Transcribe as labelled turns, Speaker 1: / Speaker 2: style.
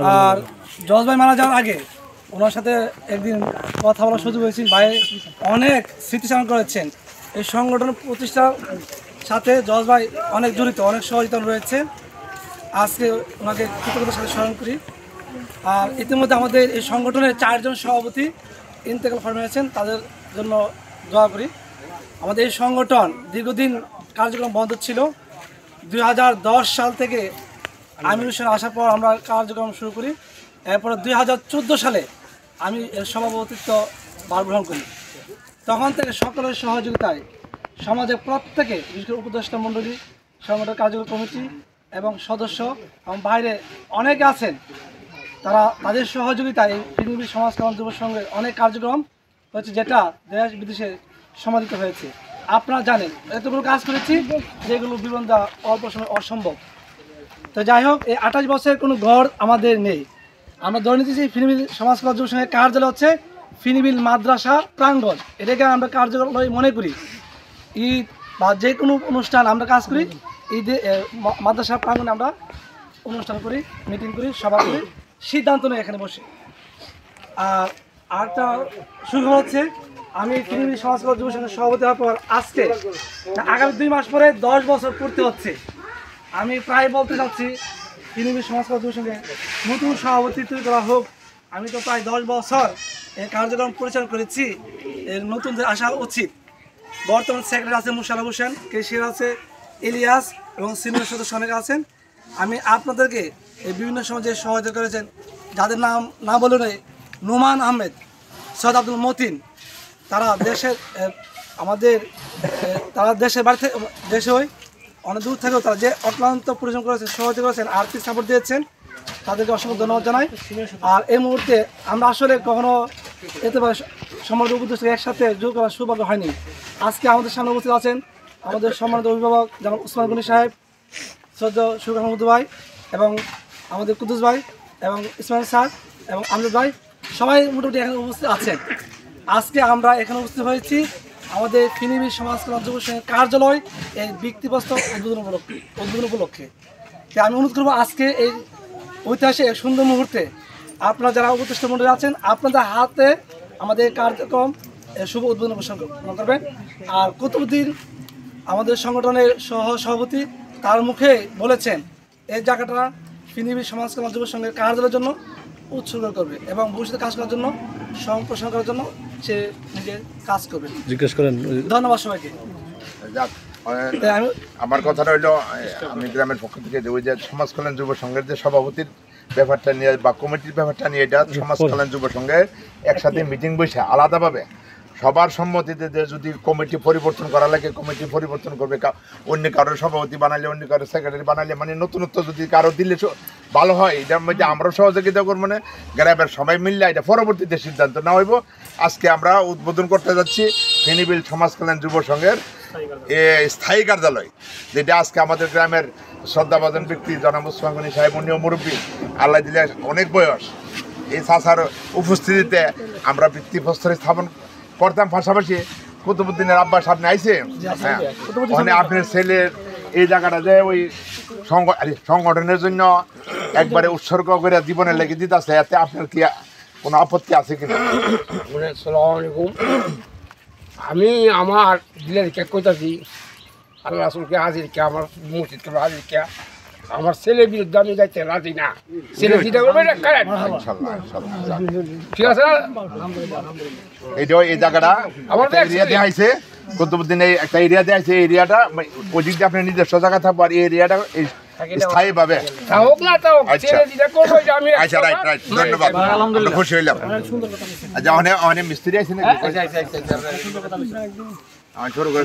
Speaker 1: আর জজ ভাই মারা যাওয়ার আগে ওনার সাথে একদিন কথা বলার সুযোগ হয়েছে। ভাই অনেক স্মৃতিচারণ করেছেন। এই সংগঠন প্রতিষ্ঠার সাথে জজ ভাই অনেক জড়িত, অনেক সহযোগিতা রয়েছে। আজকে ওনাকে কৃতজ্ঞতার সাথে স্মরণ করি। আর ইতিমধ্যে আমাদের এই সংগঠনের 4 জন সভাপতি ইন্তেকাল ফরমিয়েছেন, তাদের জন্য দোয়া করি। আমাদের এই সংগঠন দীর্ঘদিন কার্যক্রম বন্ধ ছিল। 2010 সাল থেকে আমির হোসেন আসার পর আমরা কার্যক্রম শুরু করি। এরপরে 2014 সালে আমি এর সভাপতিত্ব ভার গ্রহণ করি। তখন থেকে সকলের সহযোগিতায় সমাজের প্রত্যেকে, বিশেষ করে উপদেষ্টা মণ্ডলী, সংগঠন কার্যকরী কমিটি এবং সদস্য এবং বাইরে অনেকে আছেন, তারা তাদের সহযোগিতায় এই ফিনিবিল সমাজ কল্যাণ যুব সংঘের অনেক কার্যক্রম হচ্ছে, যেটা দেশ বিদেশে সমাদিত হয়েছে। আপনারা জানেন এতগুলো কাজ করেছি যেগুলো বিবরণ দেওয়া অল্প সময় অসম্ভব। তো যাই হোক, এই 28 বছরের কোনো ঘর আমাদের নেই। আমরা ধরে নিতেছি ফিনিবিল সমাজ কল্যাণ যুব সংঘের কার্যালয় হচ্ছে ফিনিবিল মাদ্রাসা প্রাঙ্গণ। এটাকে আমরা কার্যালয় মনে করি। ঈদ বা যে কোনো অনুষ্ঠান আমরা কাজ করি, ঈদে মাদ্রাসা প্রাঙ্গণে আমরা অনুষ্ঠান করি, মিটিং করি, সভা করি, সিদ্ধান্ত নেই এখানে বসে। আর আরেকটা শুরু হচ্ছে, আমি ফিনিবিল সমাজ কল্যাণ যুব সংঘের সভাপতি হওয়ার পর আজকে আগামী 2 মাস পরে 10 বছর পূর্তি হচ্ছে। আমি প্রায় বলতে চাচ্ছি ফিনিবিল সমাজ কল্যাণ যুব সংঘের নতুন সভাপতি তৈরি করা হোক। আমি তো প্রায় 10 বছর এই কার্যক্রম পরিচালনা করেছি, এর নতুনদের আসা উচিত। বর্তমান সেক্রেটারি আছে মুশারফ হোসেন, কেশিয়ার আছে ইলিয়াস এবং সিনিয়র সদস্য অনেকে আছেন। আমি আপনাদেরকে এই বিভিন্ন সময় যে সহযোগিতা করেছেন, যাদের নাম না বলে নেই, নোমান আহমেদ, সৈয়দ আব্দুল মতিন, তারা দেশের তারা দেশের বাড়ি থেকে দেশে হয়ে অনেক দূর থেকেও তারা যে অক্লান্ত পরিশ্রম করেছেন, সহযোগিতা করেছেন, আর্থিক সাপোর্ট দিয়েছেন, তাদেরকে অসংখ্য ধন্যবাদ জানাই। আর এই মুহূর্তে আমরা আসলে কখনো এতে সম্মানিত উপদেষ্টা একসাথে যোগ করার সৌভাগ্য হয়নি। আজকে আমাদের সামনে উপস্থিত আছেন আমাদের সম্মানিত অভিভাবক যেমন উসমান গনি সাহেব, সদ্য সুখ আহমদ ভাই এবং আমাদের কুদ্দুস ভাই এবং ইসমাইল স্যার এবং আমজাদ ভাই, সবাই মোটামুটি এখানে উপস্থিত আছেন। আজকে আমরা এখানে উপস্থিত হয়েছি আমাদের ফিনিবিল সমাজ কল্যাণ যুব সংঘের কার্যালয় এই ভিত্তিপ্রস্তর উদ্বোধন উপলক্ষে। আমি অনুরোধ করবো আজকে এই ঐতিহাসিক এক সুন্দর মুহূর্তে আপনারা যারা উপদেষ্টা মণ্ডলী আছেন, আপনাদের হাতে আমাদের কার্যক্রম শুভ উদ্বোধন করবেন। আর কুতুবউদ্দিন আমাদের সংগঠনের সভাপতি, তার মুখে বলেছেন এই জায়গাটা ফিনিবিল সমাজ কল্যাণ যুব সংঘের কার্যালয়ের জন্য উৎসর্গ করবে এবং ভবিষ্যতে কাজ করার জন্য, সম্প্রসারণ করার জন্য সে নিজে কাজ করবে। জিজ্ঞেস করেন। ধন্যবাদ সবাইকে।
Speaker 2: আমার কথাটা হইলো, আমি গ্রামের পক্ষ থেকে ওই যে সমাজ কল্যাণ যুব সংঘের যে সভাপতির ব্যাপারটা নিয়ে বা কমিটির ব্যাপারটা নিয়ে, এটা সমাজ কল্যাণ যুব সংঘের একসাথে মিটিং বসে আলাদাভাবে সবার সম্মতিতে যে যদি কমিটি পরিবর্তন করা লাগে কমিটি পরিবর্তন করবে। অন্য কারোর সভাপতি বানালে, অন্য কারোর সেক্রেটারি বানালে, মানে নতুনত্ব যদি কারো দিলে ভালো হয়। এটার মধ্যে আমরাও সহযোগিতা করবো, না গ্রামের সবাই মিললে এটা পরবর্তীতে সিদ্ধান্ত না হইব। আজকে আমরা উদ্বোধন করতে যাচ্ছি ফিনিবিল সমাজ কল্যাণ যুব সংঘের স্থায়ী কার্যালয়, যেটা আজকে আমাদের গ্রামের শ্রদ্ধাভাজন ব্যক্তি জনাব উসমান গনি সাহেব, উনিও মুরব্বী, আল্লাহ দিলে অনেক বয়স, এই চাচার উপস্থিতিতে আমরা ভিত্তিপ্রস্তর স্থাপন করতাম। পাশাপাশি কুতুবউদ্দিনের আব্বা সামনে আইছে, হ্যাঁ, ওখানে আপনার ছেলের এই জায়গাটা যে ওই সংগঠনের জন্য একবারে উৎসর্গ করে জীবনের লেগে দিতে আছে, এতে আপনার কি কোনো আপত্তি আছে কিনা?
Speaker 3: আসসালামু আলাইকুম। আমি আমার দিলের কে কইতাছি, আল্লাহ রাসূলকে হাজির কে, আমার মসজিদকে হাজির কে, আমার ছেলের বিরুদ্ধে আমি যাইতে রাজি না। ছেলে যেটা করবে না করেন, ঠিক আছে।
Speaker 2: এইটা এই জায়গাটা আমার এরিয়া দেওয়া হয়েছে, কুতুবউদ্দিন এই একটা এরিয়া দেওয়া হয়েছে। এরিয়াটা ওই দিক দিয়ে আপনার নিজস্ব জায়গা থাকবো, আর এই এরিয়াটা স্থায়ী ভাবে
Speaker 3: হোক না। তাও ছেলে যেটা করবে আমি
Speaker 2: আচ্ছা, রাইট রাইট, ধন্যবাদ, আলহামদুলিল্লাহ, খুশি হইলাম। আচ্ছা, অনেক মিস্ত্রি আছে না, আমার শুরু করে